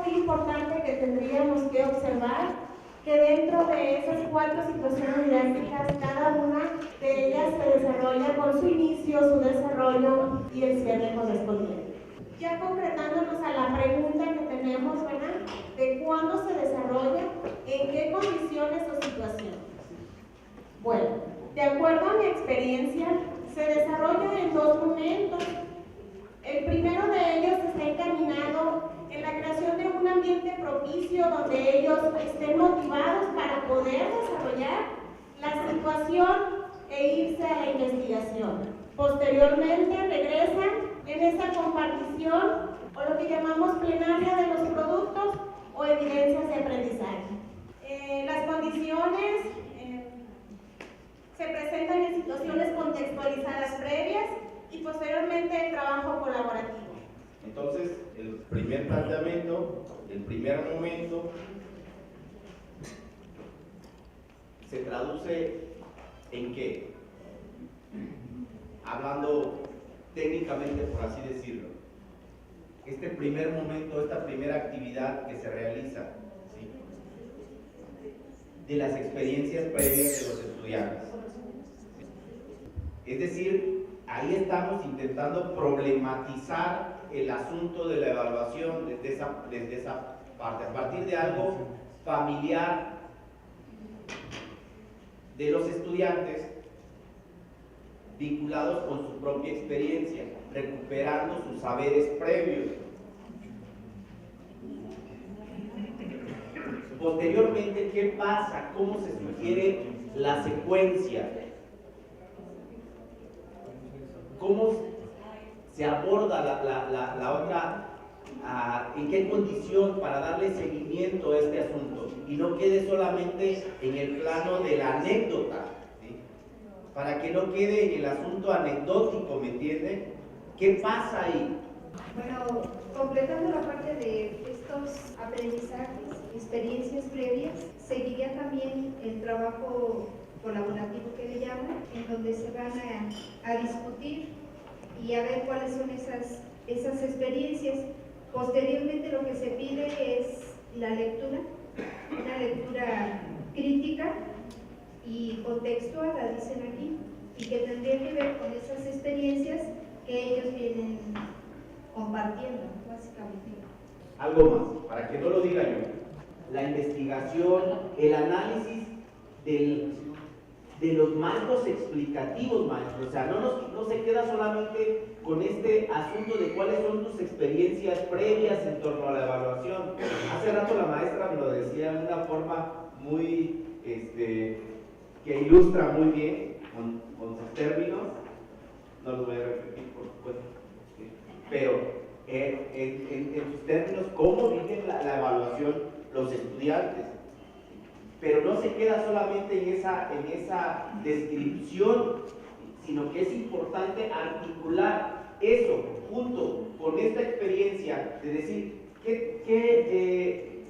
muy importante que tendríamos que observar, que dentro de esas 4 situaciones didácticas, cada una de ellas se desarrolla con su inicio, su desarrollo y el cierre correspondiente. Ya concretándonos a la pregunta que tenemos, ¿verdad? De cuándo se desarrolla, en qué condiciones o situaciones. Bueno, de acuerdo a mi experiencia, se desarrolla en 2 momentos. El primero de ellos está encaminado en la creación de un ambiente propicio donde ellos estén motivados para poder desarrollar la situación e irse a la investigación. Posteriormente regresan en esa compartición o lo que llamamos plenaria de los productos o evidencias de aprendizaje. Las condiciones se presentan en situaciones contextualizadas previas y posteriormente el trabajo colaborativo. Entonces, el primer planteamiento, el primer momento, se traduce en qué? Hablando técnicamente, por así decirlo, este primer momento, esta primera actividad que se realiza, ¿sí?, de las experiencias previas de los estudiantes. Es decir, ahí estamos intentando problematizar el asunto de la evaluación desde esa parte, a partir de algo familiar de los estudiantes vinculados con su propia experiencia, recuperando sus saberes previos. Posteriormente, ¿qué pasa? ¿Cómo se sugiere la secuencia? ¿Cómo se aborda la otra? ¿En qué condición para darle seguimiento a este asunto? Y no quede solamente en el plano de la anécdota, ¿sí?, para que no quede en el asunto anecdótico, ¿me entienden? ¿Qué pasa ahí? Bueno, completando la parte de estos aprendizajes, experiencias previas, seguiría también el trabajo colaborativo que le llaman, en donde se van a discutir y a ver cuáles son esas experiencias. Posteriormente lo que se pide es la lectura, una lectura crítica y contextual, la dicen aquí, y que tendría que ver con esas experiencias que ellos vienen compartiendo, básicamente. Algo más, para que no lo diga yo. La investigación, el análisis de los marcos explicativos, maestro. O sea, no se queda solamente con este asunto de cuáles son tus experiencias previas en torno a la evaluación. Hace rato la maestra me lo decía de una forma muy, que ilustra muy bien con sus términos. No los voy a repetir, por supuesto. Pero en sus términos, ¿cómo viven la evaluación los estudiantes? Pero no se queda solamente en esa descripción, sino que es importante articular eso junto con esta experiencia de decir qué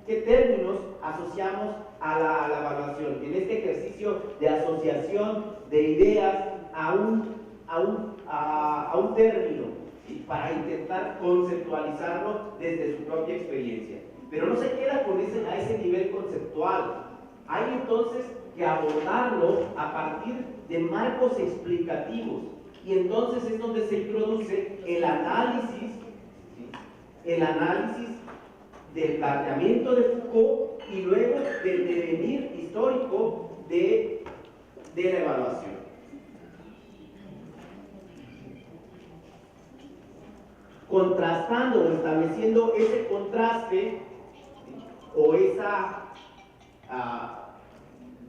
términos asociamos a la evaluación, en este ejercicio de asociación de ideas a un término, ¿sí?, para intentar conceptualizarlo desde su propia experiencia. Pero no se queda a ese nivel conceptual. Hay entonces que abordarlo a partir de marcos explicativos. Y entonces es donde se introduce el análisis del planteamiento de Foucault y luego del devenir histórico de la evaluación. Contrastando o estableciendo ese contraste o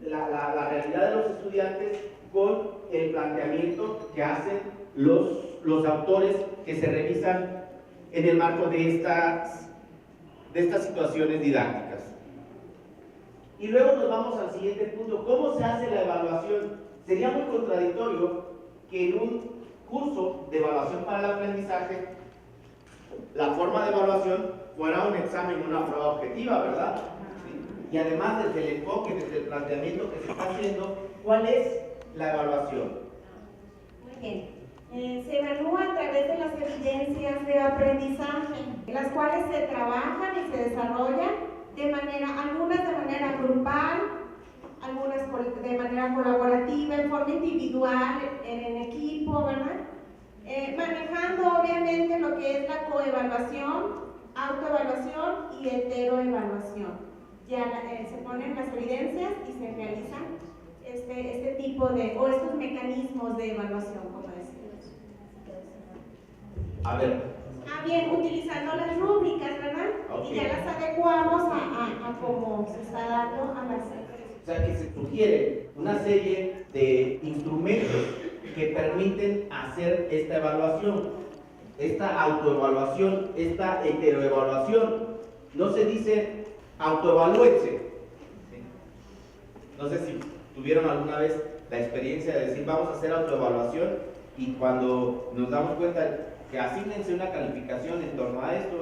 la realidad de los estudiantes con el planteamiento que hacen los autores que se revisan en el marco de estas situaciones didácticas. Y luego nos vamos al siguiente punto: ¿cómo se hace la evaluación? Sería muy contradictorio que en un curso de evaluación para el aprendizaje la forma de evaluación fuera un examen, una prueba objetiva, ¿verdad? ¿Sí? Y además, desde el enfoque, desde el planteamiento que se está haciendo, ¿cuál es la evaluación? Muy bien. Se evalúa a través de la las evidencias de aprendizaje, las cuales se trabajan y se desarrollan algunas de manera grupal, algunas de manera colaborativa, en forma individual, en equipo, ¿verdad? Manejando obviamente lo que es la coevaluación, autoevaluación y heteroevaluación. Ya se ponen las evidencias y se realizan este tipo o estos mecanismos de evaluación, como decimos. A ver. Bien, utilizando las rúbricas, ¿verdad? Okay. Y ya las adecuamos a cómo se está dando a las... O sea, que se sugiere una serie de instrumentos que permiten hacer esta evaluación, esta autoevaluación, esta heteroevaluación. No se dice autoevalúense. No sé si tuvieron alguna vez la experiencia de decir vamos a hacer autoevaluación y cuando nos damos cuenta que asígnense una calificación en torno a esto,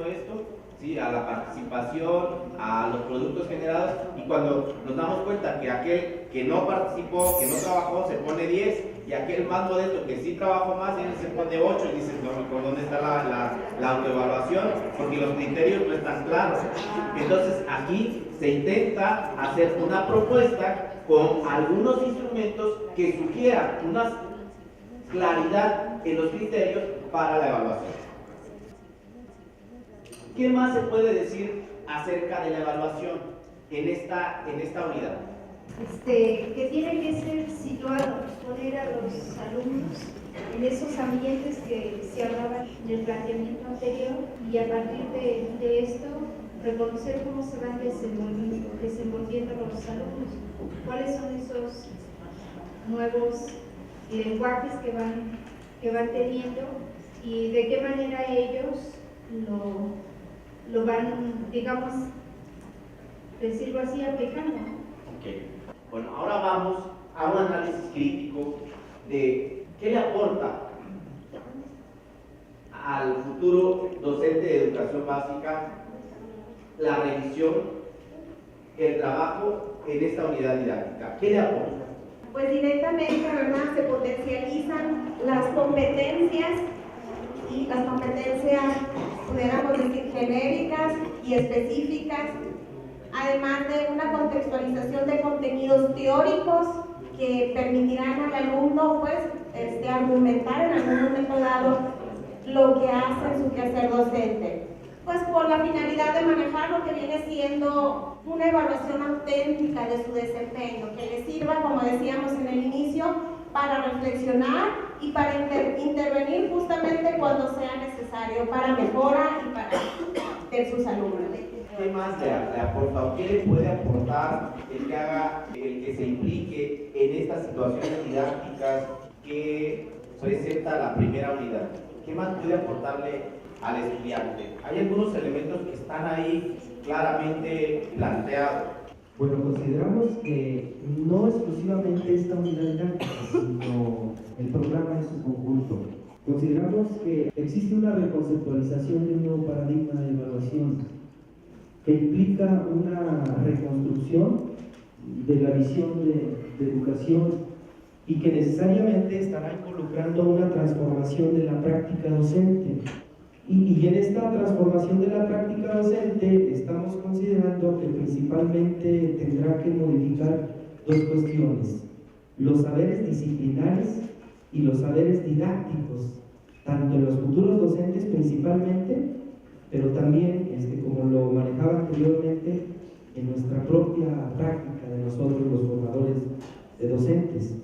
¿sí? A la participación, a los productos generados, y cuando nos damos cuenta que aquel que no participó, que no trabajó, se pone 10, y aquel más modesto que sí trabajó más, él se pone 8, y dices, no, ¿por dónde está la autoevaluación? Porque los criterios no están claros. Entonces aquí se intenta hacer una propuesta con algunos instrumentos que sugieran una claridad en los criterios para la evaluación. ¿Qué más se puede decir acerca de la evaluación en esta unidad? Que tiene que ser situado, poner a los alumnos en esos ambientes que se hablaban en el planteamiento anterior, y a partir de esto reconocer cómo se van desenvolviendo los alumnos, cuáles son esos nuevos lenguajes que van teniendo y de qué manera ellos lo van, digamos, decirlo así, aplicando. Okay. Bueno, ahora vamos a un análisis crítico de qué le aporta al futuro docente de educación básica la revisión, el trabajo en esta unidad didáctica. ¿Qué le aporta? Pues directamente, ¿verdad? Se potencializan las competencias, y las competencias, pudiéramos decir, genéricas y específicas, además de una contextualización de contenidos teóricos que permitirán al alumno pues, argumentar en algún momento dado lo que hace en su quehacer docente, pues por la finalidad de manejar lo que viene siendo una evaluación auténtica de su desempeño, que le sirva, como decíamos en el inicio, para reflexionar y para intervenir justamente cuando sea necesario para mejora y para de sus alumnos. ¿Qué más le aporta o qué le puede aportar el que se implique en estas situaciones didácticas que presenta la primera unidad? ¿Qué más puede aportarle al estudiante? Hay algunos elementos que están ahí claramente planteados. Bueno, consideramos que no exclusivamente esta unidad didáctica, sino el programa en su conjunto. Consideramos que existe una reconceptualización de un nuevo paradigma de evaluación que implica una reconstrucción de la visión de educación y que necesariamente estará involucrando una transformación de la práctica docente. Y en esta transformación de la práctica docente estamos considerando que principalmente tendrá que modificar dos cuestiones: los saberes disciplinares y los saberes didácticos, tanto en los futuros docentes principalmente, pero también, como lo manejaba anteriormente, en nuestra propia práctica de nosotros los formadores de docentes.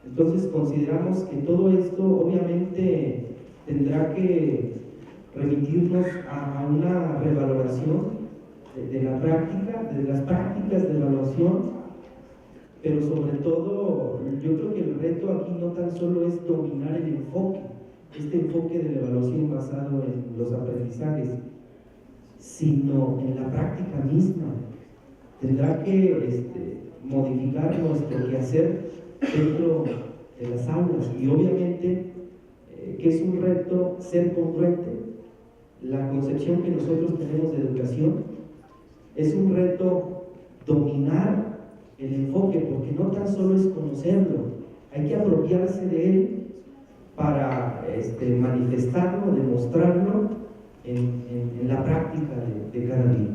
Entonces consideramos que todo esto obviamente tendrá que remitirnos a una revaloración de la práctica, de las prácticas de evaluación, pero sobre todo yo creo que el reto aquí no tan solo es dominar el enfoque, este enfoque de la evaluación basado en los aprendizajes, sino en la práctica misma. Tendrá que modificar nuestro quehacer dentro de las aulas, y obviamente que es un reto ser congruente. La concepción que nosotros tenemos de educación es un reto dominar el enfoque, porque no tan solo es conocerlo, hay que apropiarse de él para manifestarlo, demostrarlo en la práctica de cada día.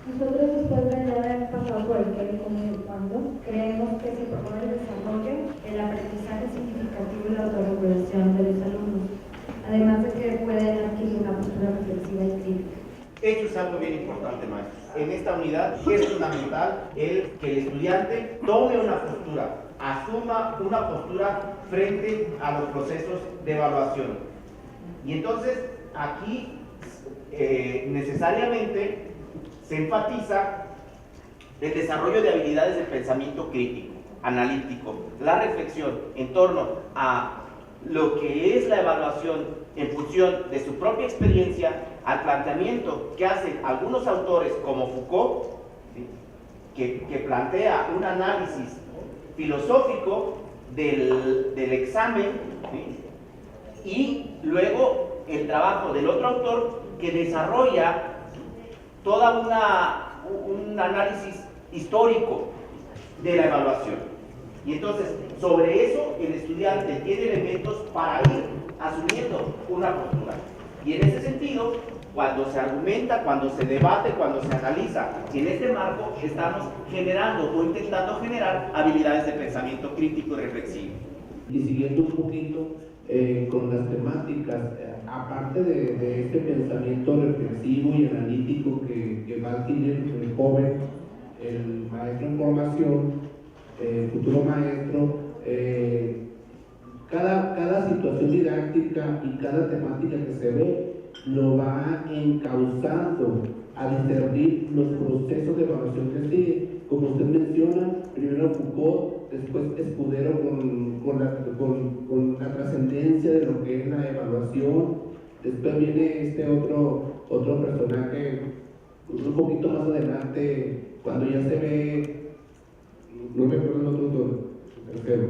Nosotros, después de ya haber pasado por el qué, cómo y cuándo, creemos que se propone el desarrollo, el aprendizaje significativo y la autorregulación de los alumnos, además de que pueden adquirir una postura reflexiva y crítica. Esto es algo bien importante, maestros. En esta unidad es fundamental que el estudiante tome una postura, asuma una postura frente a los procesos de evaluación. Y entonces aquí necesariamente se enfatiza el desarrollo de habilidades de pensamiento crítico, analítico, la reflexión en torno a lo que es la evaluación en función de su propia experiencia, al planteamiento que hacen algunos autores como Foucault, ¿sí?, que plantea un análisis filosófico del examen, ¿sí?, y luego el trabajo del otro autor que desarrolla toda un análisis histórico de la evaluación. Y entonces, sobre eso, el estudiante tiene elementos para ir asumiendo una postura. Y en ese sentido, cuando se argumenta, cuando se debate, cuando se analiza, en este marco estamos generando o intentando generar habilidades de pensamiento crítico y reflexivo. Y siguiendo un poquito con las temáticas, aparte de este pensamiento reflexivo y analítico que va a adquirir el joven, el maestro en formación, el futuro maestro, cada situación didáctica y cada temática que se ve lo va encauzando a discernir los procesos de evaluación que sigue. Como usted menciona, primero Foucault, después Escudero con la trascendencia de lo que es la evaluación, después viene este otro personaje un poquito más adelante, cuando ya se ve, no me acuerdo el otro tercero,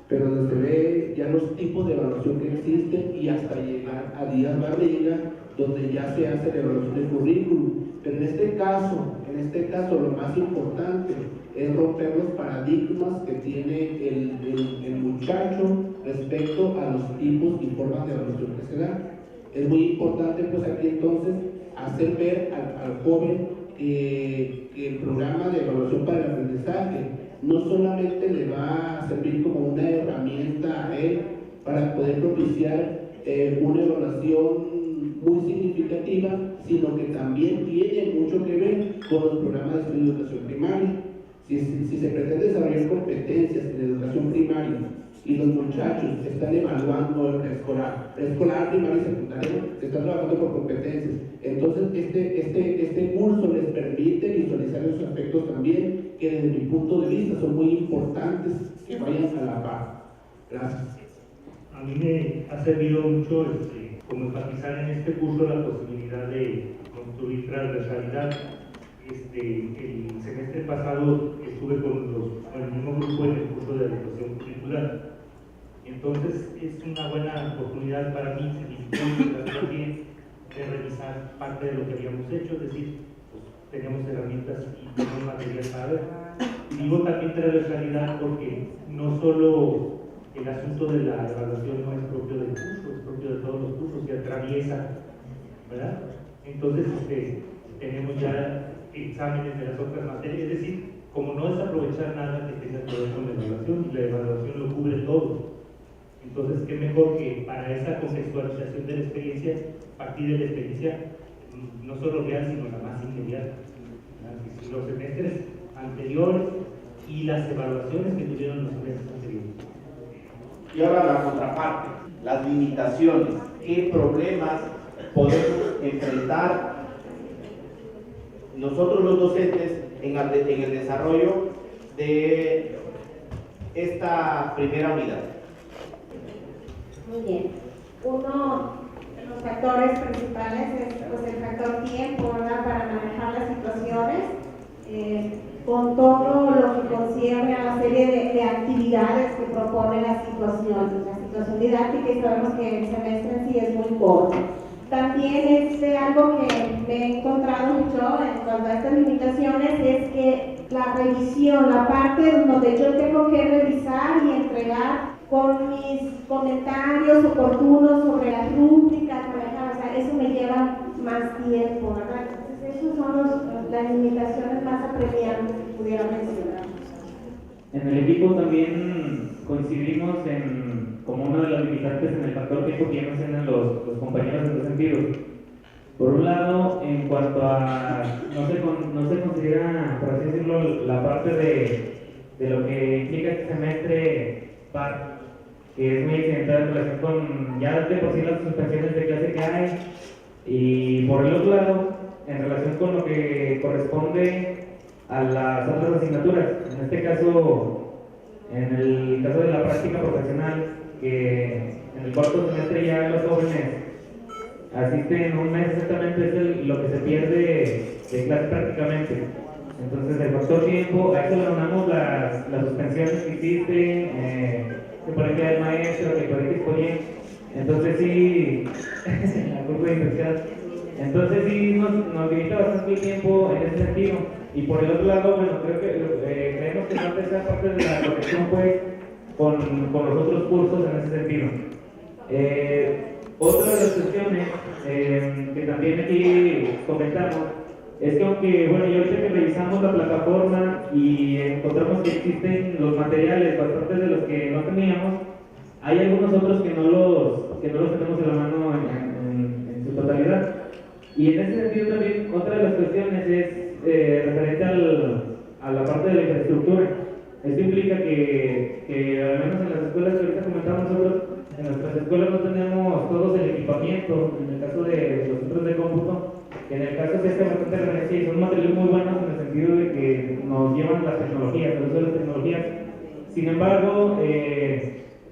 pero donde se ve ya los tipos de evaluación que existen y hasta llegar a Díaz Barriga, donde ya se hace la evaluación del currículum. Pero en este caso lo más importante es romper los paradigmas que tiene el muchacho respecto a los tipos y formas de evaluación que se dan. Es muy importante pues aquí entonces hacer ver al joven que el programa de evaluación para el aprendizaje no solamente le va a servir como una herramienta a él para poder propiciar una evaluación muy significativa, sino que también tiene mucho que ver con los programas de estudio de educación primaria. Si se pretende desarrollar competencias en educación primaria y los muchachos están evaluando el preescolar, primaria y secundaria, se están trabajando por competencias. Entonces, este curso les permite visualizar esos aspectos también, que desde mi punto de vista son muy importantes que vayan a la par. Gracias. A mí me ha servido mucho como enfatizar en este curso la posibilidad de construir transversalidad. El semestre pasado estuve con el mismo grupo en el curso de educación curricular. Entonces es una buena oportunidad para mí, de revisar parte de lo que habíamos hecho, es decir, pues, tenemos herramientas y tenemos material para ver. Y digo también transversalidad porque no solo el asunto de la evaluación no es propio del curso, es propio de todos los cursos, se atraviesa, ¿verdad? Entonces tenemos ya exámenes de las otras materias, es decir, como no es aprovechar nada que tenga que ver con la evaluación, y la evaluación lo cubre todo. Entonces, qué mejor que para esa contextualización de la experiencia, partir de la experiencia no solo real, sino la más inmediata. Los semestres anteriores y las evaluaciones que tuvieron los semestres anteriores. Y ahora la contraparte, las limitaciones, qué problemas podemos enfrentar nosotros los docentes en el desarrollo de esta primera unidad. Muy bien. Uno de los factores principales es pues, el factor tiempo, ¿verdad?, para manejar las situaciones, con todo lo que concierne a la serie de actividades que propone la situación didáctica, y sabemos que el semestre en sí es muy corto. También algo que me he encontrado mucho en cuanto a estas limitaciones es que la revisión, la parte donde yo tengo que revisar y entregar con mis comentarios oportunos sobre las rúbricas, o sea, eso me lleva más tiempo, ¿verdad? Entonces, esas son las limitaciones más apremiantes que pudiera mencionar. En el equipo también coincidimos como una de las limitantes en el factor tiempo que ya mencionan los compañeros en dos sentidos. Por un lado, en cuanto a, no se considera, por así decirlo, la parte de lo que implica este semestre par, que es muy accidentada en relación con ya de por sí las suspensiones de clase que hay, y por el otro lado, en relación con lo que corresponde a las otras asignaturas, en este caso, en el caso de la práctica profesional, que en el cuarto semestre ya los jóvenes asisten un mes exactamente, es lo que se pierde de clase prácticamente. Entonces el factor tiempo, a eso le donamos las suspensiones que existen, que por ejemplo el maestro, que por ejemplo entonces sí, la curva de infección, entonces sí nos limita bastante el tiempo en ese sentido. Y por el otro lado, bueno, creemos que falta esa parte de la protección pues con los otros cursos en ese sentido. Otra de las cuestiones que también aquí comentamos es que aunque, bueno, ya ahorita que revisamos la plataforma y encontramos que existen los materiales, bastantes de los que no teníamos, hay algunos otros que no los tenemos en la mano en su totalidad. Y en ese sentido también otra de las cuestiones es referente a la parte de la infraestructura. Esto implica que al menos en las escuelas que ahorita comentamos nosotros, en nuestras escuelas no tenemos todos el equipamiento, en el caso de los centros de cómputo, que en el caso se hace bastante referencia y son materiales muy buenos en el sentido de que nos llevan las tecnologías, el uso de las tecnologías. Sin embargo,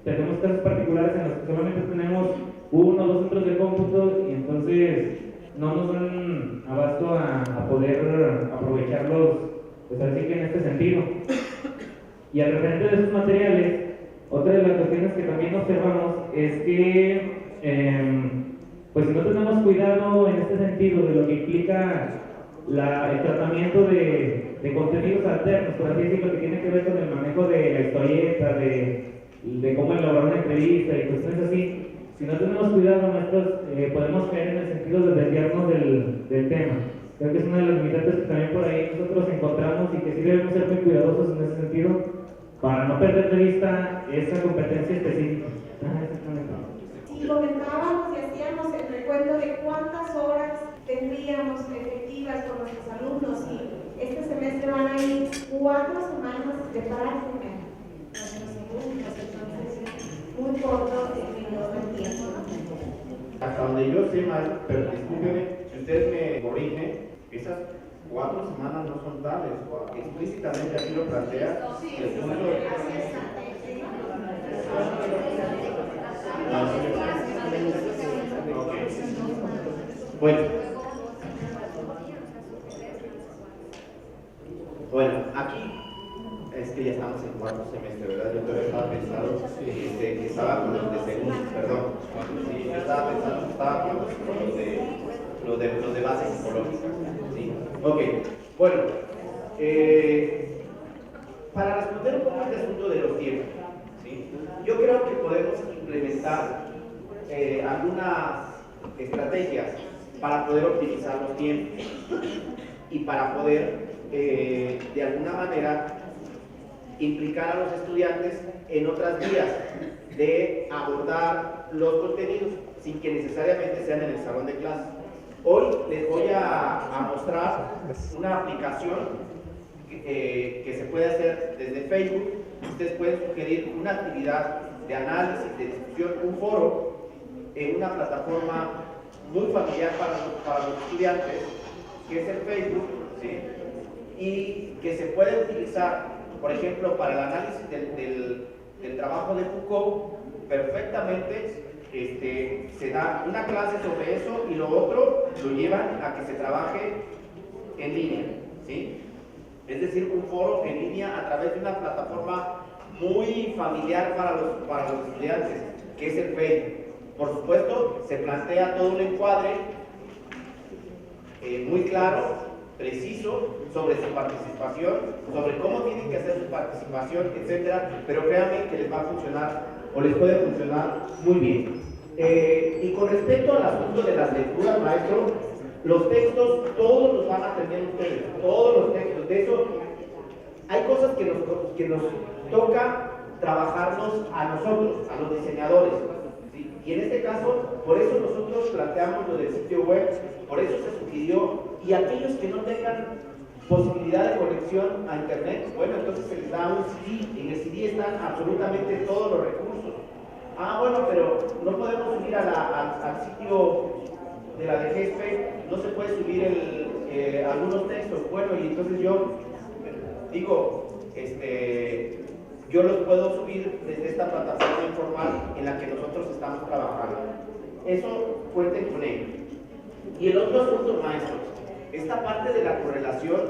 tenemos casos particulares en los que solamente tenemos 1 o 2 centros de cómputo y entonces no nos dan abasto a poder aprovecharlos, pues así que en este sentido. Y al referente de esos materiales, otra de las cuestiones que también observamos es que, pues si no tenemos cuidado en este sentido de lo que implica el tratamiento de contenidos alternos, por así decirlo, que tiene que ver con el manejo de la historieta, de cómo elaborar una entrevista y cuestiones así, si no tenemos cuidado, maestros, podemos caer en el sentido de desviarnos del tema. Creo que es una de las limitantes que también por ahí nosotros encontramos y que sí debemos ser muy cuidadosos en ese sentido para no perder de vista esa competencia específica. Si comentábamos y hacíamos el recuento de cuántas horas tendríamos efectivas con nuestros alumnos y este semestre van a ir 4 semanas de práctica, entonces muy corto el periodo de tiempo. Hasta donde yo sé, maestro, pero discúlpeme, si usted me corrige, esas 4 semanas no son tales, explícitamente aquí lo plantea el punto Bueno, aquí es que ya estamos en 4º semestre, ¿verdad? Yo todavía estaba pensando que estaba con los de segundo, perdón. Sí, yo estaba pensando que estaba con los de base psicológica. ¿Sí? Ok, bueno, para responder un poco este asunto de los tiempos, ¿sí? Yo creo que podemos implementar algunas estrategias para poder optimizar los tiempos y para poder de alguna manera implicar a los estudiantes en otras vías de abordar los contenidos sin que necesariamente sean en el salón de clases. Hoy les voy a mostrar una aplicación que se puede hacer desde Facebook. Ustedes pueden sugerir una actividad de análisis, de discusión, un foro en una plataforma muy familiar para los estudiantes, que es el Facebook, ¿sí? Y que se puede utilizar, por ejemplo, para el análisis del trabajo de Foucault. Perfectamente se da una clase sobre eso y lo otro lo llevan a que se trabaje en línea, ¿sí? Es decir, un foro en línea a través de una plataforma muy familiar para los estudiantes, que es el Facebook. Por supuesto, se plantea todo un encuadre muy claro, preciso, sobre su participación, sobre cómo tienen que hacer su participación, etcétera, pero créanme que les va a funcionar o les puede funcionar muy bien. Y con respecto al asunto de las lecturas, maestro, los textos todos los van a tener ustedes, todos los textos. De eso, hay cosas que nos toca trabajarnos a nosotros, a los diseñadores, ¿sí? Y en este caso, por eso nosotros planteamos lo del sitio web, por eso se sugirió, y aquellos que no tengan posibilidad de conexión a internet, bueno, entonces se les da un CD, en el CD están absolutamente todos los recursos. Ah, bueno, pero no podemos subir al sitio de la DGESPE, no se puede subir algunos textos. Bueno, y entonces yo digo, yo los puedo subir desde esta plataforma informal en la que nosotros estamos trabajando. Eso cuenten con ello. Y el otro asunto, maestros, esta parte de la correlación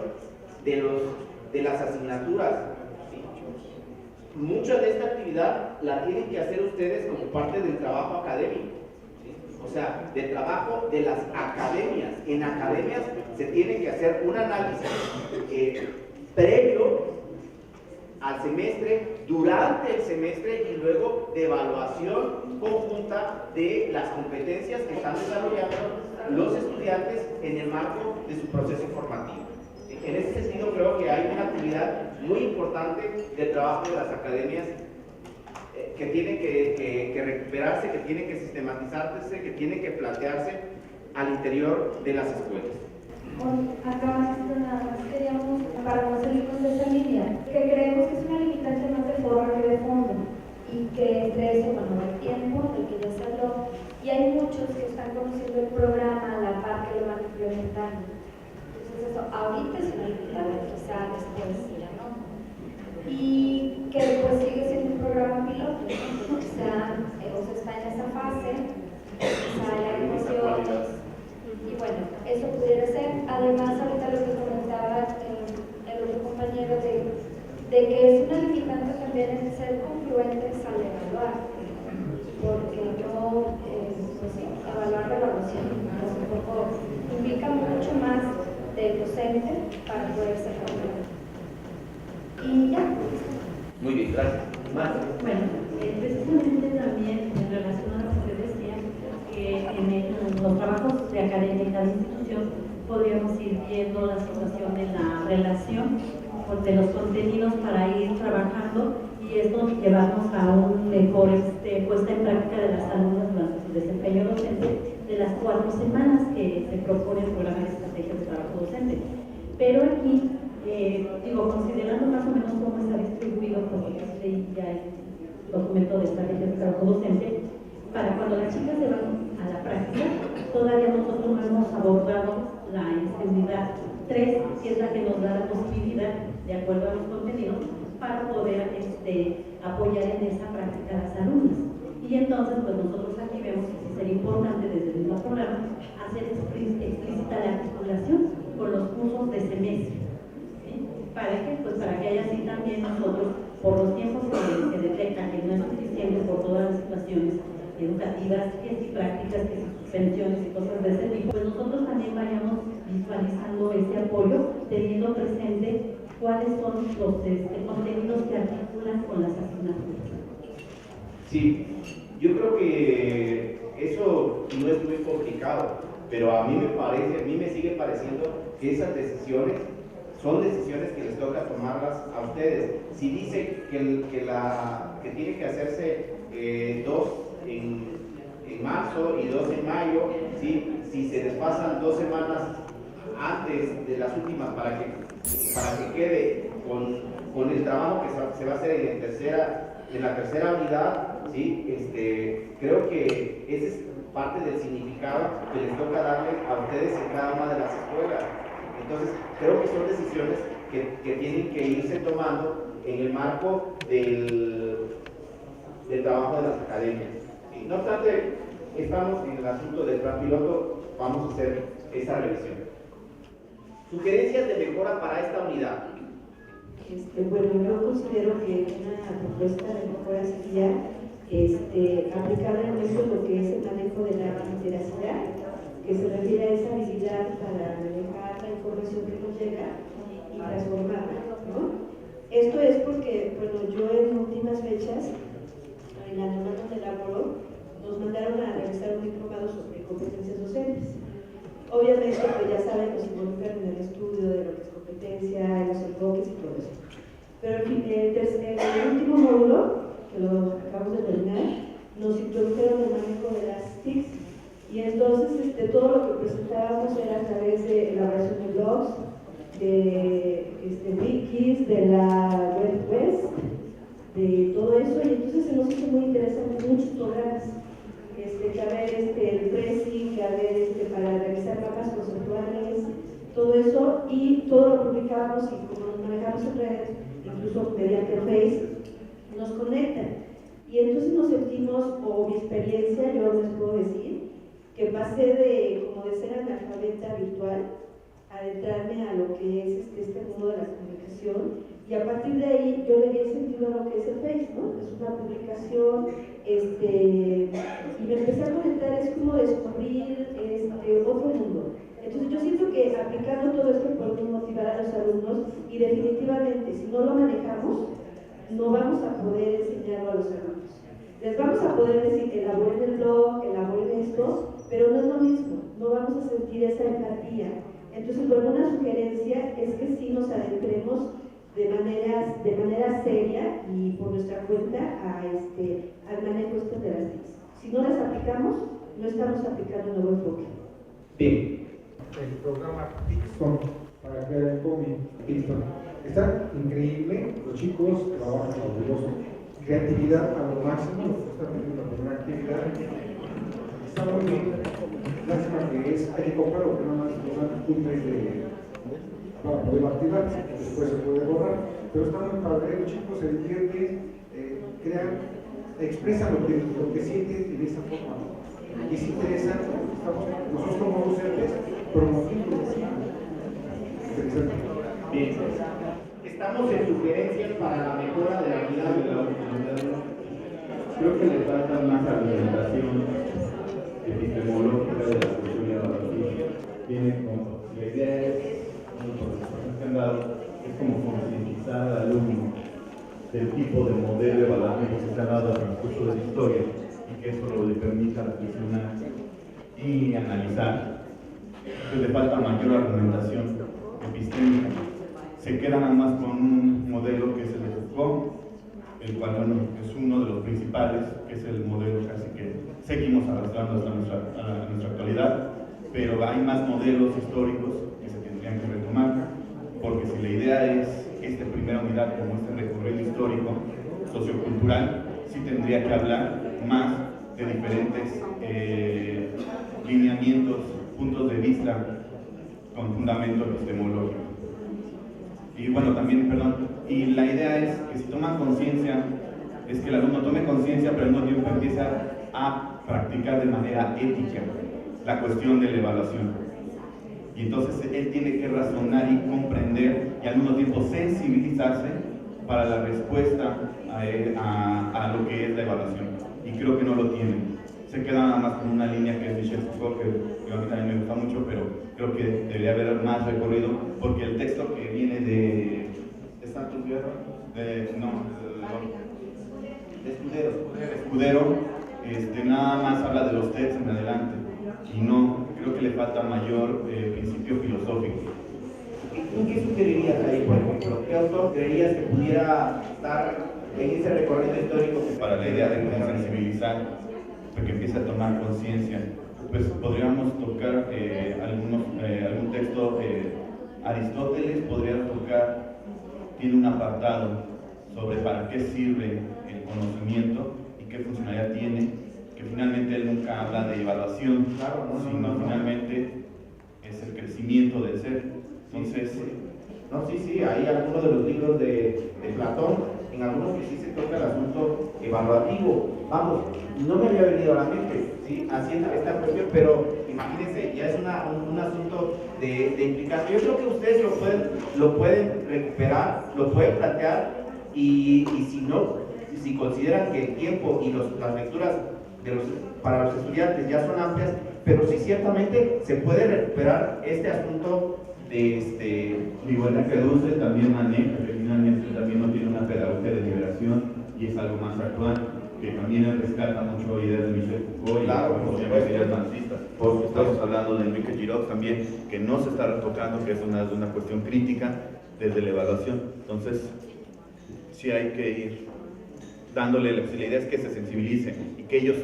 de las asignaturas, ¿sí? Mucha de esta actividad la tienen que hacer ustedes como parte del trabajo académico, ¿sí? O sea, del trabajo de las academias. En academias se tiene que hacer un análisis previo al semestre, durante el semestre y luego de evaluación conjunta de las competencias que están desarrollando los estudiantes en el marco de su proceso formativo. En ese sentido creo que hay una actividad muy importante de trabajo de las academias que tiene que recuperarse, que tiene que sistematizarse, que tiene que plantearse al interior de las escuelas. Acá nada más queríamos, para no salir con esa línea, que creemos que es una limitante más de forma que de fondo, y que entre eso, bueno, el tiempo del que ya se habló, y hay muchos que están conociendo el programa a la par que lo van implementando. Entonces eso ahorita es una limitante, quizá después ya no. Y que pues sigue siendo un programa piloto, o sea está en esa fase, hay emociones. Y bueno, eso pudiera ser. Además, ahorita lo que comentaba el otro compañero de que es una limitante también el ser congruentes al evaluar, porque no, pues sí, evaluar la evaluación un poco implica mucho más del docente para poder ser congruente. Y ya. Muy bien, gracias. Más. Bueno, precisamente también en relación a lo que usted decía, que en los trabajos de academia en cada institución podríamos ir viendo la situación de la relación de los contenidos para ir trabajando y esto llevarnos a un mejor puesta en práctica de las alumnas durante su desempeño docente de las 4 semanas que se propone el programa de estrategias de trabajo docente. Pero aquí, considerando más o menos cómo está distribuido, porque ya el documento de estrategias de trabajo docente, para cuando las chicas se van a la práctica, todavía nosotros no hemos abordado la unidad 3, que es la que nos da la posibilidad, de acuerdo a los contenidos, para poder apoyar en esa práctica a las alumnas. Y entonces, pues nosotros aquí vemos que sí sería importante desde el mismo programa hacer explícita la articulación con los cursos de semestre. ¿Sí? Para que haya así también nosotros, por los tiempos que detectan que no es suficiente por todas las situaciones educativas, que si prácticas, que si suspensiones y cosas de ese tipo, pues nosotros también vayamos visualizando ese apoyo, teniendo presente cuáles son los contenidos que articulan con las asignaturas. Sí, yo creo que eso no es muy complicado, pero a mí me sigue pareciendo que esas decisiones son decisiones que les toca tomarlas a ustedes. Si dice que tiene que hacerse 2 en marzo y 2 en mayo, ¿sí? Si se desfasan 2 semanas antes de las últimas para que quede con el trabajo que se va a hacer en la tercera unidad, ¿sí? Creo que ese es parte del significado que les toca darle a ustedes en cada una de las escuelas. Entonces, creo que son decisiones que tienen que irse tomando en el marco del trabajo de las academias. ¿Sí? No obstante, estamos en el asunto del plan piloto, vamos a hacer esa revisión. Sugerencias de mejora para esta unidad. Bueno, yo considero que una propuesta de mejora sería aplicar en esto lo que es el manejo de la literacidad, que se refiere a esa habilidad para manejar la información que nos llega y transformarla, ¿no? Esto es porque, bueno, yo en últimas fechas en la demanda de laboro, nos mandaron a realizar un diplomado sobre competencias docentes. Obviamente, pues ya saben, nos involucran en el estudio de lo que es competencia, en los enfoques y todo eso. Pero el último módulo, que lo acabamos de terminar, nos introdujeron el manejo de las TICs. Y entonces todo lo que presentábamos era a través de elaboración de blogs, de wikis, de la web West, de todo eso, y entonces se nos hizo muy interesante muchos programas, que haber el Prezi, que haber para realizar mapas conceptuales, todo eso, y todo lo publicábamos, y como nos manejamos en redes, incluso mediante Face, nos conectan. Y entonces nos sentimos, o mi experiencia, yo les puedo decir, que pasé de ser analfabeta virtual, a adentrarme a lo que es este mundo de la comunicación, y a partir de ahí yo le di el sentido a lo que es el Face, ¿no? Es una publicación, y me empecé a conectar, es como descubrir otro mundo. Entonces yo siento que aplicando todo esto podemos motivar a los alumnos, y definitivamente si no lo manejamos, no vamos a poder enseñarlo a los alumnos. Les vamos a poder decir, elaboren el blog, elaboren esto, pero no es lo mismo, no vamos a sentir esa empatía. Entonces, bueno, una sugerencia es que sí nos adentremos de manera seria y por nuestra cuenta al manejo de las TICs. Si no las aplicamos, no estamos aplicando un nuevo enfoque. Bien. El programa TICSON, para crear el cómic TICSON, está increíble, los chicos trabajan fabuloso, creatividad a lo máximo, nos están teniendo una buena actividad, está muy bien, lástima que hay que comprarlo, porque nada más un mes para poder activar, después se puede borrar, pero está muy padre, los chicos se divierten, crean, expresan lo que sienten de esa forma, y es interesante, nosotros como docentes promovemos. Bien. Estamos en sugerencias para la mejora de la vida de la comunidad. Creo que le falta más argumentación epistemológica de la cuestión de la evaluación. Tiene como, la idea es, que han dado, es como concientizar al alumno del tipo de modelo evaluativo que se ha dado al transcurso de la historia y que eso le permita reflexionar y analizar. Entonces le falta mayor argumentación epistémica. Se queda nada más con un modelo que es el de Foucault, el cual bueno, es uno de los principales, que es el modelo casi que seguimos arrastrando hasta nuestra actualidad, pero hay más modelos históricos que se tendrían que retomar, porque si la idea es esta primera unidad como este recorrido histórico, sociocultural, sí tendría que hablar más de diferentes lineamientos, puntos de vista con fundamento epistemológico. Y bueno, también, y la idea es que si toman conciencia, es que el alumno tome conciencia, pero al mismo tiempo empieza a practicar de manera ética la cuestión de la evaluación. Y entonces él tiene que razonar y comprender y al mismo tiempo sensibilizarse para la respuesta a lo que es la evaluación. Y creo que no lo tiene. Se queda nada más con una línea que es Michel Foucault, que a mí también me gusta mucho, pero creo que debería haber más recorrido, porque el texto que viene de Santos Guerra, de Escudero, nada más habla de los textos en adelante, y no, creo que le falta mayor principio filosófico. ¿Tú qué sugerirías ahí, por ejemplo? ¿Qué autor creerías que pudiera estar en ese recorrido histórico? Para la idea de cómo sensibilizar, para que empiece a tomar conciencia, pues podríamos tocar algún texto, Aristóteles podría tocar, tiene un apartado sobre para qué sirve el conocimiento y qué funcionalidad tiene, que finalmente él nunca habla de evaluación, sino finalmente es el crecimiento del ser. Entonces, sí, hay algunos de los libros de Platón, en algunos que sí se toca el asunto evaluativo. Vamos, no me había venido a la mente, ¿sí? Haciendo esta cuestión, pero imagínense, ya es un asunto de implicación. Yo creo que ustedes lo pueden recuperar, lo pueden plantear, y si consideran que el tiempo y las lecturas para los estudiantes ya son amplias, pero sí ciertamente se puede recuperar este asunto igual que Dussel también maneja, que finalmente también no tiene una pedagogía de liberación y es algo más actual. porque también rescata mucho ideas de Michel Foucault y claro, ideas marxistas. Porque estamos hablando de Enrique Giraud también, que no se está retocando, que es una cuestión crítica desde la evaluación. Entonces, sí hay que ir dándole, la idea es que se sensibilicen y que ellos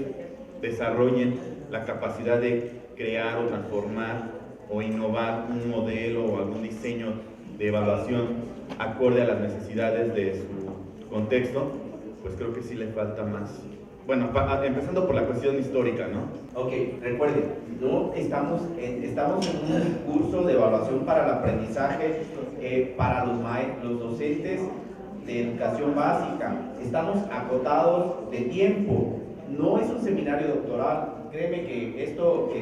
desarrollen la capacidad de crear o transformar o innovar un modelo o algún diseño de evaluación acorde a las necesidades de su contexto. Pues creo que sí le falta más. Bueno, empezando por la cuestión histórica, ¿no? Ok, recuerden, no estamos en un curso de evaluación para el aprendizaje para los docentes de educación básica. Estamos acotados de tiempo, no es un seminario doctoral. Créeme que esto,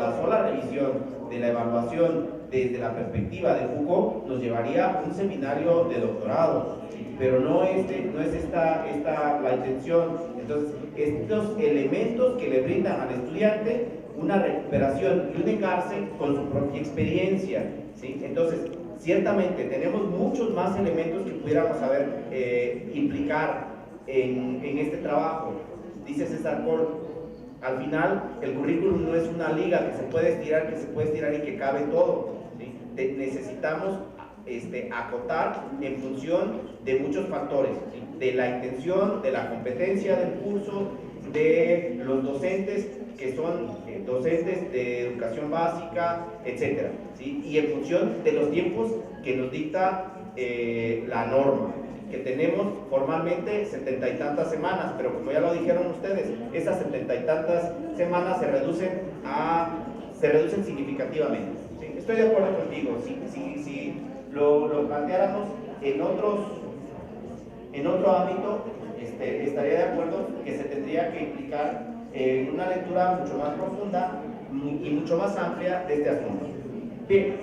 la sola revisión de la evaluación desde la perspectiva de Foucault nos llevaría a un seminario de doctorado, pero no es esta la intención. Entonces, estos elementos que le brindan al estudiante una recuperación y un engarce con su propia experiencia, ¿sí? Entonces, ciertamente tenemos muchos más elementos que pudiéramos saber implicar en este trabajo. Dice César Paul, al final el currículum no es una liga que se puede estirar y que cabe todo, ¿sí? Necesitamos acotar en función de muchos factores, ¿sí? De la intención, de la competencia del curso, de los docentes que son docentes de educación básica, etcétera, ¿sí? Y en función de los tiempos que nos dicta la norma, que tenemos formalmente 70 y tantas semanas, pero como ya lo dijeron ustedes, esas 70 y tantas semanas se reducen significativamente, ¿sí? Estoy de acuerdo contigo. Si lo planteáramos en otro ámbito, estaría de acuerdo que se tendría que implicar una lectura mucho más profunda y mucho más amplia de este asunto. Bien,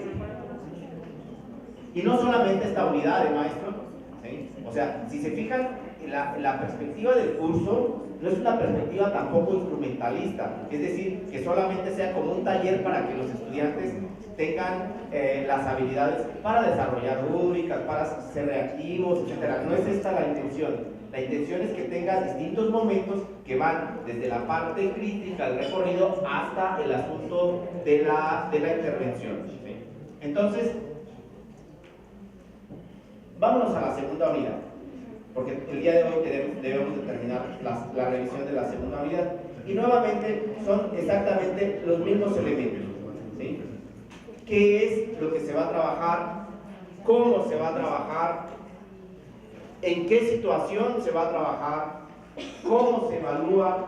y no solamente esta unidad de maestro, ¿sí? O sea, si se fijan, la perspectiva del curso no es una perspectiva tampoco instrumentalista, es decir, que solamente sea como un taller para que los estudiantes tengan las habilidades para desarrollar rúbricas, para ser reactivos, etc. No es esta la intención. La intención es que tenga distintos momentos que van desde la parte crítica del recorrido hasta el asunto de la intervención, ¿sí? Entonces, vámonos a la segunda unidad, porque el día de hoy debemos de terminar la revisión de la segunda unidad. Y nuevamente son exactamente los mismos elementos, ¿sí? ¿Qué es lo que se va a trabajar? ¿Cómo se va a trabajar? ¿En qué situación se va a trabajar? ¿Cómo se evalúa?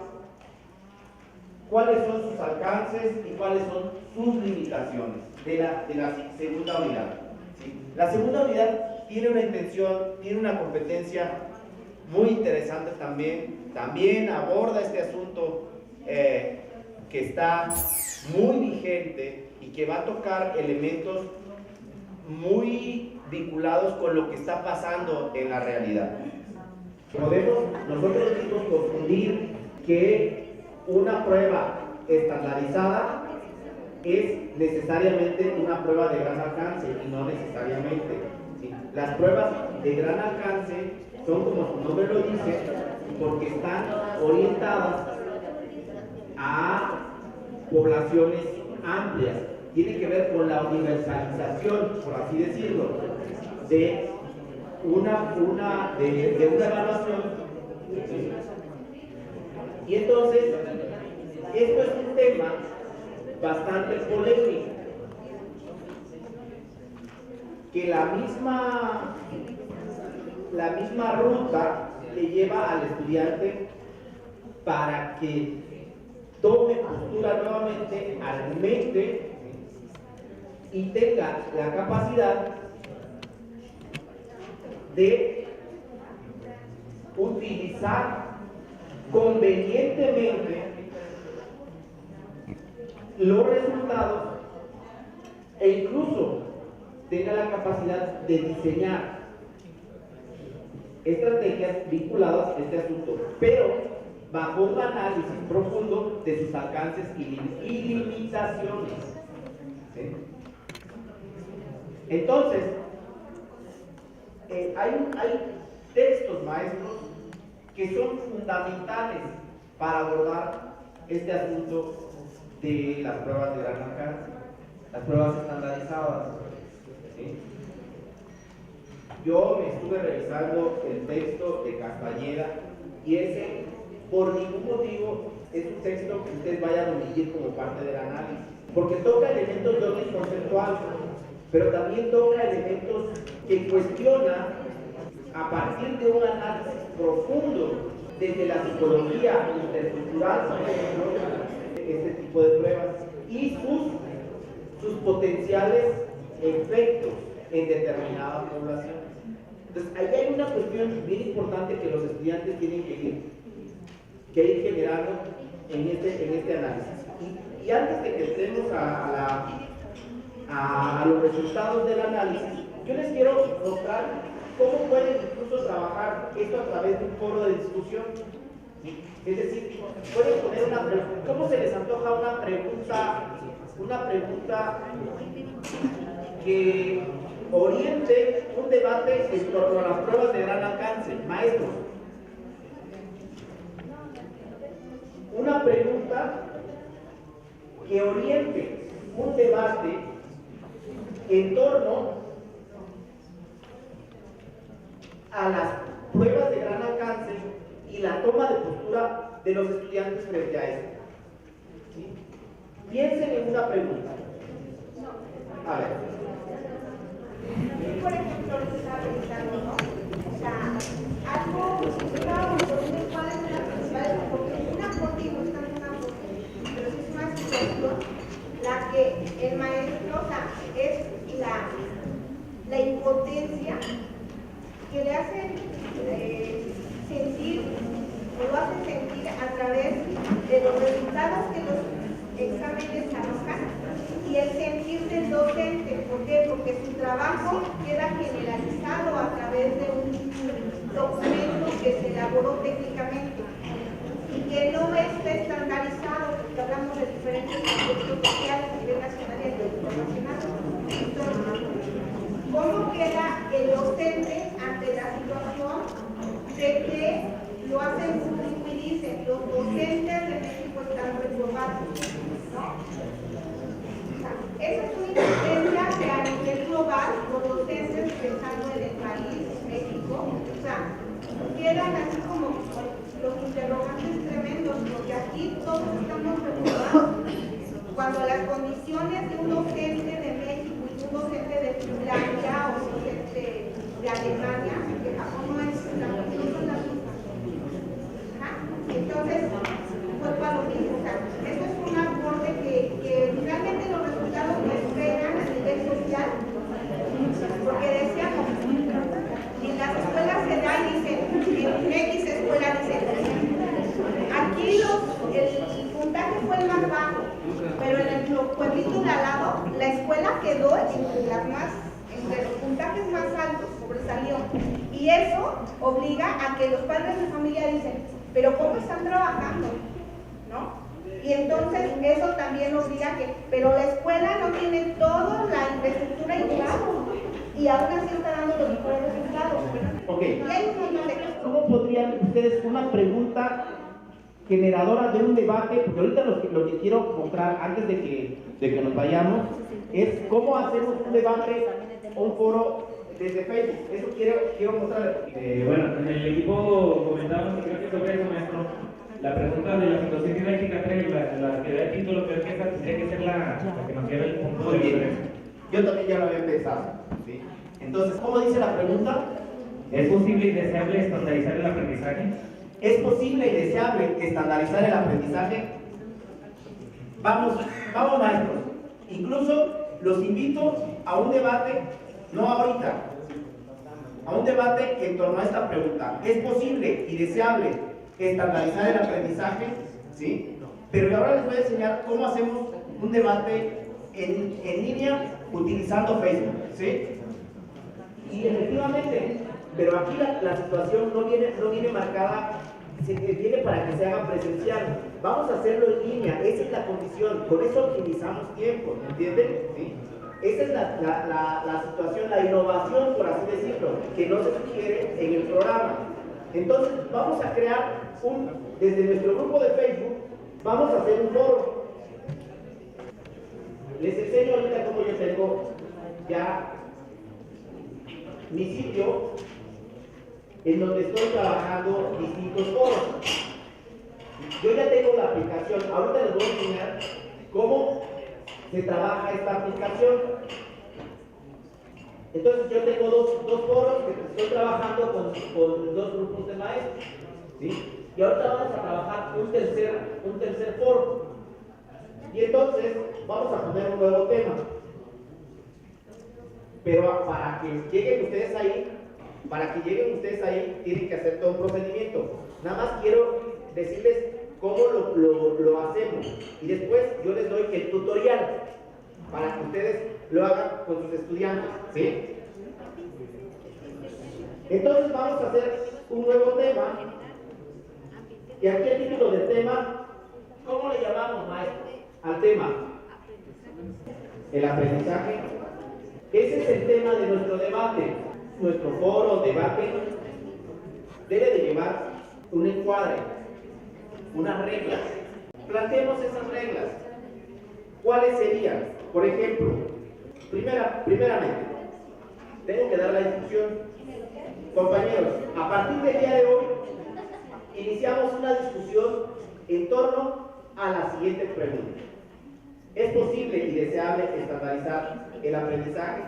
¿Cuáles son sus alcances y cuáles son sus limitaciones de la segunda unidad? ¿Sí? La segunda unidad tiene una intención, tiene una competencia muy interesante también aborda este asunto que está muy vigente y que va a tocar elementos muy vinculados con lo que está pasando en la realidad. Podemos nosotros mismos confundir que una prueba estandarizada es necesariamente una prueba de gran alcance y no necesariamente, ¿sí? Las pruebas de gran alcance son, como su nombre lo dice, porque están orientadas a poblaciones amplias. Tiene que ver con la universalización, por así decirlo, de una evaluación. Y entonces, esto es un tema bastante polémico, que la misma ruta le lleva al estudiante para que tome postura nuevamente, argumente y tenga la capacidad de utilizar convenientemente los resultados e incluso tenga la capacidad de diseñar estrategias vinculadas a este asunto, pero bajo un análisis profundo de sus alcances y limitaciones, ¿sí? Entonces, hay textos maestros que son fundamentales para abordar este asunto de las pruebas de gran alcance, las pruebas estandarizadas. ¿Sí? Yo me estuve revisando el texto de Castañeda y ese, por ningún motivo, es un texto que ustedes vayan a omitir como parte del análisis, porque toca elementos de orden conceptual, pero también toca elementos que cuestiona a partir de un análisis profundo desde la psicología intercultural, por ejemplo, este tipo de pruebas y sus potenciales efectos en determinada población. Entonces, ahí hay una cuestión bien importante que los estudiantes tienen que ir generando en este análisis. Y antes de que entremos a los resultados del análisis, yo les quiero mostrar cómo pueden incluso trabajar esto a través de un foro de discusión. Es decir, pueden poner una pregunta. ¿Cómo se les antoja una pregunta que oriente un debate en torno a las pruebas de gran alcance? Maestros, una pregunta que oriente un debate en torno a las pruebas de gran alcance y la toma de postura de los estudiantes frente a esto. ¿Sí? Piensen en una pregunta. A ver. Por ejemplo, lo que estaba pensando, ¿no? O sea, algo, cuáles son las principales aportes, un aporte y no es tanto un aporte, pero sí es una situación, la que el maestro, o sea, es la impotencia que le hace sentir, o lo hace sentir a través de los resultados que los exámenes arrojan y el sentir del docente. ¿Por qué? Porque su trabajo queda generalizado a través de un documento que se elaboró técnicamente y que no está estandarizado, porque hablamos de diferentes aspectos sociales a nivel nacional y a nivel internacional. Entonces, ¿cómo queda el docente ante la situación de que lo hacen público y dicen los docentes de México están reprobados? ¿No? Esa es una insistencia que a nivel global los docentes, pensando en el país, México, o sea, quedan así como los interrogantes tremendos, porque aquí todos estamos reprobados. Cuando las condiciones de un docente de México y un docente de Finlandia o un docente de Alemania, que Japón no es no son las mismas. Entonces, fue para lo mismo. O sea, esto es un aporte que realmente los resultados que esperan a nivel social, porque decíamos, en las escuelas se da y dicen, en X escuela dicen, aquí el puntaje fue el más bajo, pero en el pueblito de al lado, la escuela quedó entre los puntajes más altos, sobresalió. Y eso obliga a que los padres de familia dicen, pero ¿cómo están trabajando? ¿No? Y entonces eso también obliga a que, pero la escuela no tiene toda la infraestructura igual y aún así está dando los mejores resultados. Ok. Y hay un montón de cosas. ¿Cómo podrían ustedes una pregunta generadora de un debate? Porque ahorita lo que quiero mostrar antes de que nos vayamos es cómo hacemos un debate o un foro desde Facebook. Eso quiero mostrar. Bueno, en el equipo comentamos, y creo que sobre eso, maestro, la pregunta de la situación didáctica 3, la que da el título, creo que esa tendría que ser la que nos lleve el punto de diferencia. Yo también ya lo había pensado. ¿Sí? Entonces, ¿cómo dice la pregunta? ¿Es posible y deseable estandarizar el aprendizaje? ¿Es posible y deseable estandarizar el aprendizaje? Vamos maestros. Incluso los invito a un debate, no ahorita, a un debate en torno a esta pregunta. ¿Es posible y deseable estandarizar el aprendizaje? ¿Sí? Pero ahora les voy a enseñar cómo hacemos un debate en línea utilizando Facebook. ¿Sí? Y efectivamente, pero aquí la situación no viene marcada, viene para que se haga presencial. Vamos a hacerlo en línea, esa es la condición, con eso optimizamos tiempo, ¿entienden? ¿Sí? Esa es la situación, la innovación, por así decirlo, que no se sugiere en el programa. Entonces vamos a crear desde nuestro grupo de Facebook, vamos a hacer un foro. Les enseño ahorita cómo yo tengo ya mi sitio en donde estoy trabajando distintos foros. Yo ya tengo la aplicación, ahorita les voy a enseñar cómo se trabaja esta aplicación. Entonces yo tengo dos foros que estoy trabajando con dos grupos de maestros, ¿sí? Y ahorita vamos a trabajar un tercer foro. Y entonces vamos a poner un nuevo tema. Pero para que lleguen ustedes ahí, tienen que hacer todo un procedimiento. Nada más quiero decirles cómo lo hacemos. Y después yo les doy el tutorial para que ustedes lo hagan con sus estudiantes, ¿sí? Entonces vamos a hacer un nuevo tema. Y aquí el título del tema, ¿cómo le llamamos, maestro? Al tema. El aprendizaje. Ese es el tema de nuestro debate. Nuestro foro, debate, debe de llevar un encuadre, unas reglas. Planteemos esas reglas. ¿Cuáles serían? Por ejemplo, primeramente, tengo que dar la instrucción. Compañeros, a partir del día de hoy, iniciamos una discusión en torno a la siguiente pregunta. ¿Es posible y deseable estandarizar el aprendizaje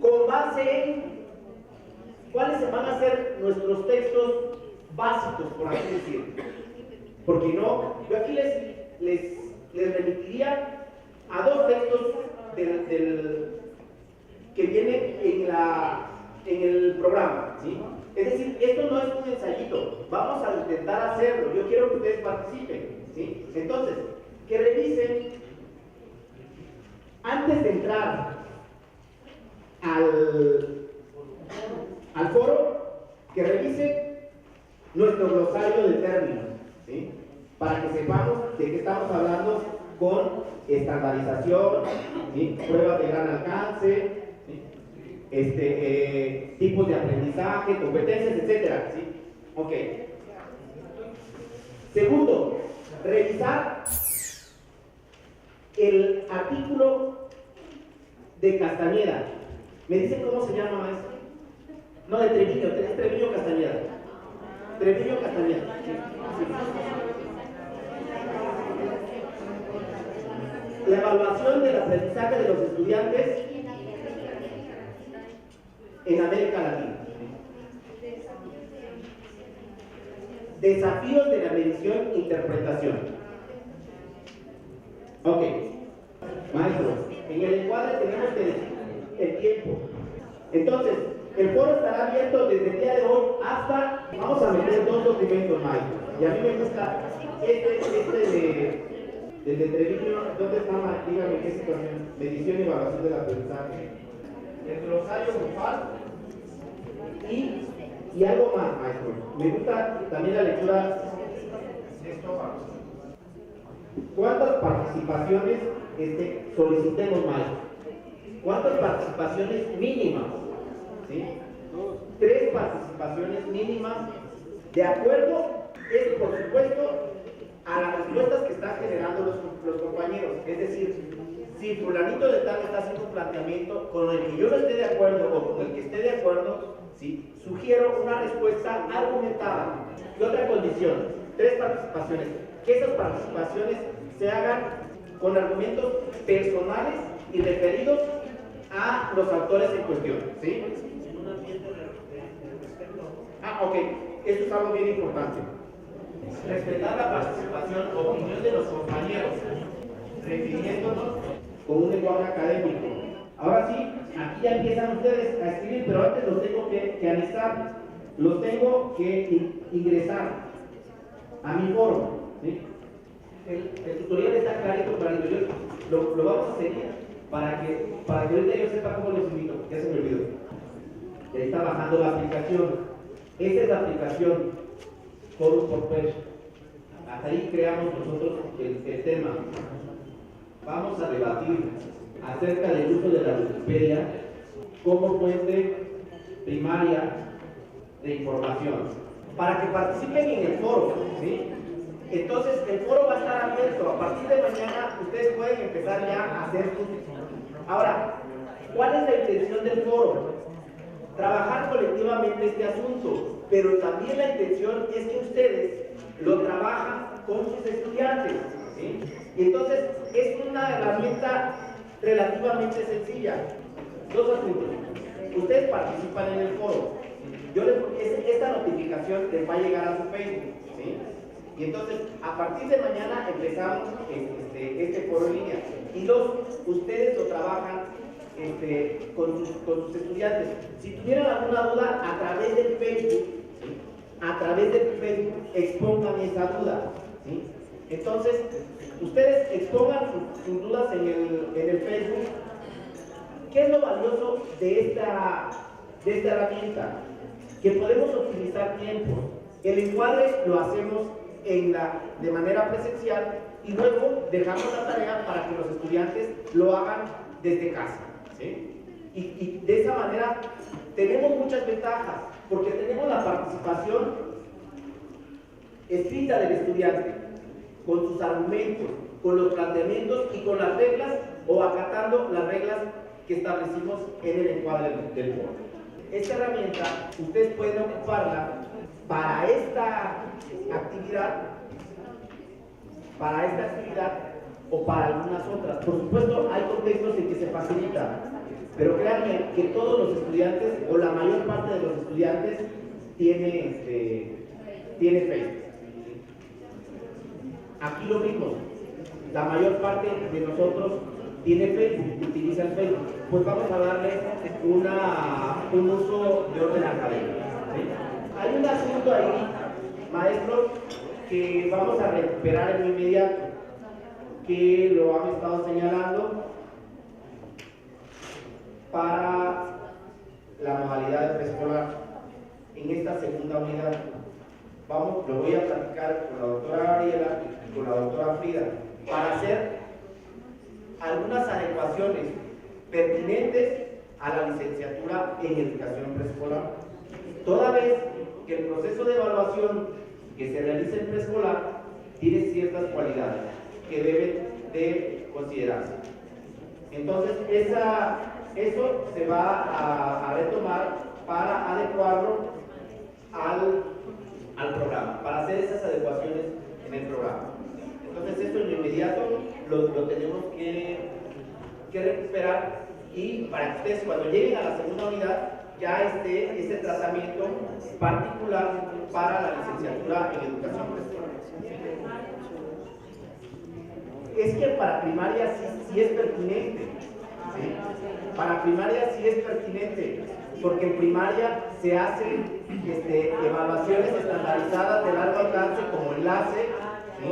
con base en cuáles van a ser nuestros textos básicos, por así decirlo? Porque no, yo aquí les remitiría a dos textos que vienen en el programa, ¿sí? Es decir, esto no es un ensayito, vamos a intentar hacerlo, yo quiero que ustedes participen, ¿sí? Entonces, que revisen, antes de entrar al foro, que revisen nuestro glosario de términos, ¿sí? Para que sepamos de qué estamos hablando con estandarización, ¿sí? Pruebas de gran alcance, ¿sí? Tipos de aprendizaje, competencias, etcétera, ¿sí? Ok. Segundo, revisar el artículo de Castañeda. ¿Me dicen cómo se llama, maestro? No, de Treviño, Treviño Castañeda. Treviño Castañeda. Sí. La evaluación del aprendizaje de los estudiantes en América Latina. Desafíos de la medición e interpretación. Ok. Maestros, en el encuadre tenemos el tiempo. Entonces, el foro estará abierto desde el día de hoy hasta, vamos a meter dos documentos, maestros. Y a mí me gusta del de Treviño. ¿Dónde está, maestro? Dígame qué situación. Medición y evaluación del aprendizaje. El glosario grupal y algo más, maestro. Me gusta también la lectura de esto. ¿Cuántas participaciones solicitemos, maestro? ¿Cuántas participaciones mínimas? ¿Sí? 3 participaciones mínimas, de acuerdo, por supuesto, a las respuestas que están generando los compañeros. Es decir, si fulanito de tal está haciendo un planteamiento con el que yo no esté de acuerdo o con el que esté de acuerdo, ¿sí? Sugiero una respuesta argumentada. Y otra condición, 3 participaciones. Que esas participaciones se hagan con argumentos personales y referidos a los autores en cuestión, ¿sí? Ok, esto es algo bien importante. Respetar la participación o opinión de los compañeros, refiriéndonos con un lenguaje académico. Ahora sí, aquí ya empiezan ustedes a escribir, pero antes los tengo que alistar, los tengo que ingresar a mi foro, ¿sí? El tutorial está clarito, yo lo vamos a seguir para que ahorita yo sepa cómo los invito, ya se me olvidó. Ya está bajando la aplicación. Esta es la aplicación Foro por Pech. Hasta ahí creamos nosotros el tema. Vamos a debatir acerca del uso de la Wikipedia como fuente primaria de información. para que participen en el foro, ¿sí? Entonces, el foro va a estar abierto. A partir de mañana, ustedes pueden empezar ya a hacer sus... Ahora, ¿cuál es la intención del foro? Trabajar colectivamente este asunto, pero también la intención es que ustedes lo trabajan con sus estudiantes, ¿sí? Y entonces, es una herramienta relativamente sencilla. Dos asuntos. Ustedes participan en el foro. Esta notificación les va a llegar a su Facebook, ¿sí? Y entonces, a partir de mañana empezamos este foro en línea. Y dos, ustedes lo trabajan con sus estudiantes. Si tuvieran alguna duda, a través del Facebook, ¿sí? A través del Facebook, expongan esa duda, ¿sí? Entonces, ustedes expongan sus dudas en el Facebook. ¿Qué es lo valioso de esta herramienta? Que podemos optimizar tiempos. El encuadre lo hacemos de manera presencial y luego dejamos la tarea para que los estudiantes lo hagan desde casa, ¿sí? Y de esa manera tenemos muchas ventajas, porque tenemos la participación escrita del estudiante, con sus argumentos, con los planteamientos y con las reglas o acatando las reglas que establecimos en el encuadre del foro. Esta herramienta ustedes pueden ocuparla para esta actividad o para algunas otras. Por supuesto, hay contextos en que se facilita, pero créanme que todos los estudiantes, o la mayor parte de los estudiantes, tiene Facebook. Aquí lo mismo, la mayor parte de nosotros tiene Facebook, utiliza el Facebook. Pues vamos a darle un uso de orden académico, ¿sí? Hay un asunto ahí, maestros, que vamos a recuperar en lo inmediato, que lo han estado señalando para la modalidad de preescolar en esta segunda unidad. Lo voy a platicar con la doctora Ariela y con la doctora Frida para hacer algunas adecuaciones pertinentes a la licenciatura en educación preescolar, toda vez que el proceso de evaluación que se realiza en preescolar tiene ciertas cualidades que deben de considerarse. Entonces, eso se va a retomar para adecuarlo al programa, para hacer esas adecuaciones en el programa. Entonces, esto en lo inmediato lo tenemos que recuperar, y para que ustedes, cuando lleguen a la segunda unidad, ya esté ese tratamiento particular para la licenciatura en educación preescolar. Es que para primaria sí es pertinente, ¿sí? Para primaria sí es pertinente, porque en primaria se hacen evaluaciones estandarizadas de largo alcance como enlace, ¿sí?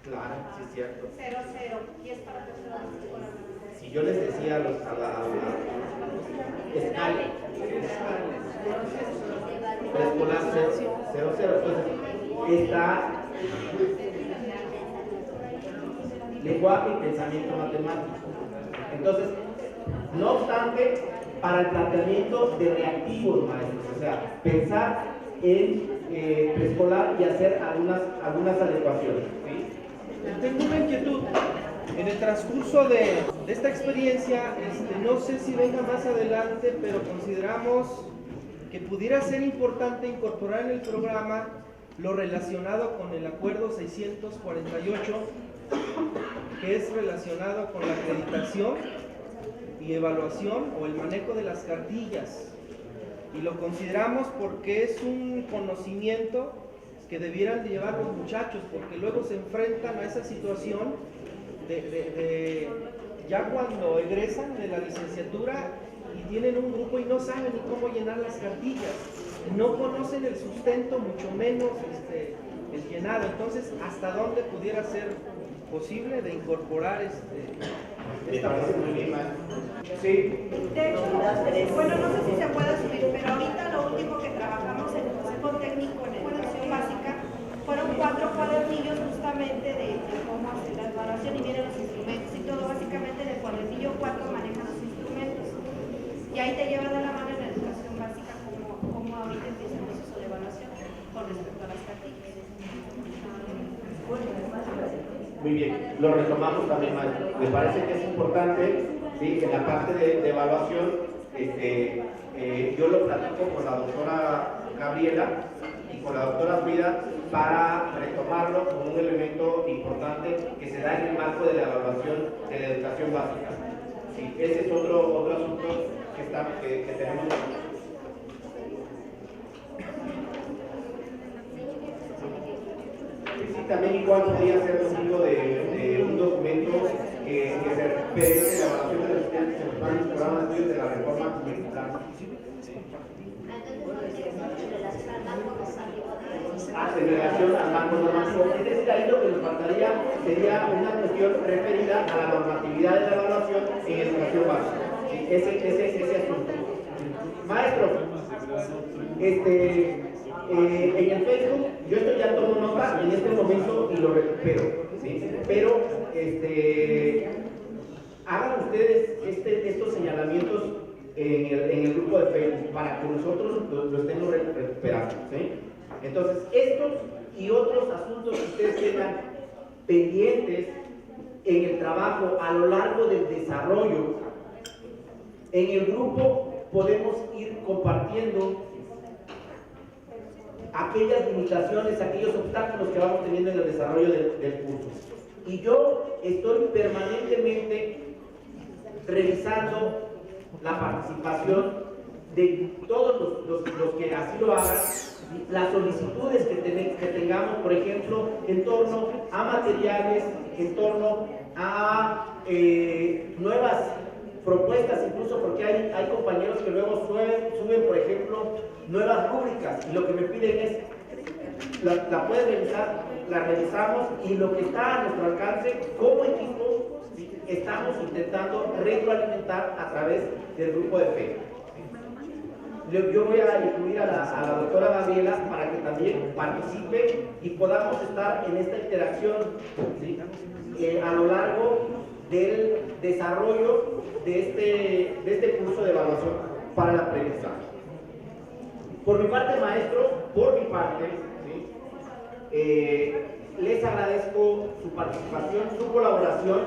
Claro, sí es cierto. 0-0, y es para personas escolares. Si yo les decía a la escala preescolar 0-0, entonces está lenguaje y pensamiento matemático. Entonces, no obstante, para el planteamiento de reactivos, maestros, o sea, pensar en preescolar y hacer algunas adecuaciones, ¿sí? Tengo una inquietud. En el transcurso de esta experiencia, no sé si venga más adelante, pero consideramos que pudiera ser importante incorporar en el programa lo relacionado con el acuerdo 648, que es relacionado con la acreditación y evaluación o el manejo de las cartillas. Y lo consideramos porque es un conocimiento que debieran llevar los muchachos, porque luego se enfrentan a esa situación ya cuando egresan de la licenciatura y tienen un grupo y no saben ni cómo llenar las cartillas, no conocen el sustento, mucho menos el llenado. Entonces, ¿hasta dónde pudiera ser posible de incorporar esta posibilidad? Sí. De hecho, bueno, no sé si se puede subir, pero ahorita lo último que trabajamos en el Consejo Técnico en Educación Básica fueron 4 cuadernillos justamente de cómo hacer la evaluación y vienen los instrumentos y todo. Básicamente en el cuadernillo 4 manejan los instrumentos y ahí te lleva de la mano en la educación básica cómo ahorita empieza el proceso de evaluación con respecto a las prácticas. Muy bien, lo retomamos también, maestro. Me parece que es importante, ¿sí? En la parte de evaluación, yo lo platico con la doctora Gabriela y con la doctora Frida para retomarlo como un elemento importante que se da en el marco de la evaluación de la educación básica. ¿Sí? Ese es otro asunto que tenemos. Sí, también igual podría ser motivo de un documento que se refiere a la evaluación de los estudiantes en los planes y programas de estudios de la reforma curricular. En relación al marco normativo, es decir, ahí lo que nos faltaría sería una cuestión referida a la normatividad de la evaluación en educación básica. Ese asunto. Maestro, en el Facebook, yo esto ya tomo nota en este momento y lo recupero, ¿sí? Pero hagan ustedes estos señalamientos en el grupo de Facebook para que nosotros lo estemos recuperando, ¿sí? Entonces, estos y otros asuntos que ustedes tengan pendientes en el trabajo a lo largo del desarrollo, en el grupo podemos ir compartiendo aquellas limitaciones, aquellos obstáculos que vamos teniendo en el desarrollo del curso. Y yo estoy permanentemente revisando la participación de todos los que así lo hagan, las solicitudes que tengamos, por ejemplo, en torno a materiales, en torno a nuevas propuestas, incluso porque hay compañeros que luego suben, por ejemplo, nuevas rúbricas y lo que me piden es, la puedes revisar, la revisamos y lo que está a nuestro alcance como equipo, estamos intentando retroalimentar a través del grupo de Facebook. Yo voy a incluir a la doctora Gabriela para que también participe y podamos estar en esta interacción, ¿sí? A lo largo del desarrollo de este curso de evaluación para el aprendizaje. Por mi parte, maestro, ¿sí? Les agradezco su participación, su colaboración.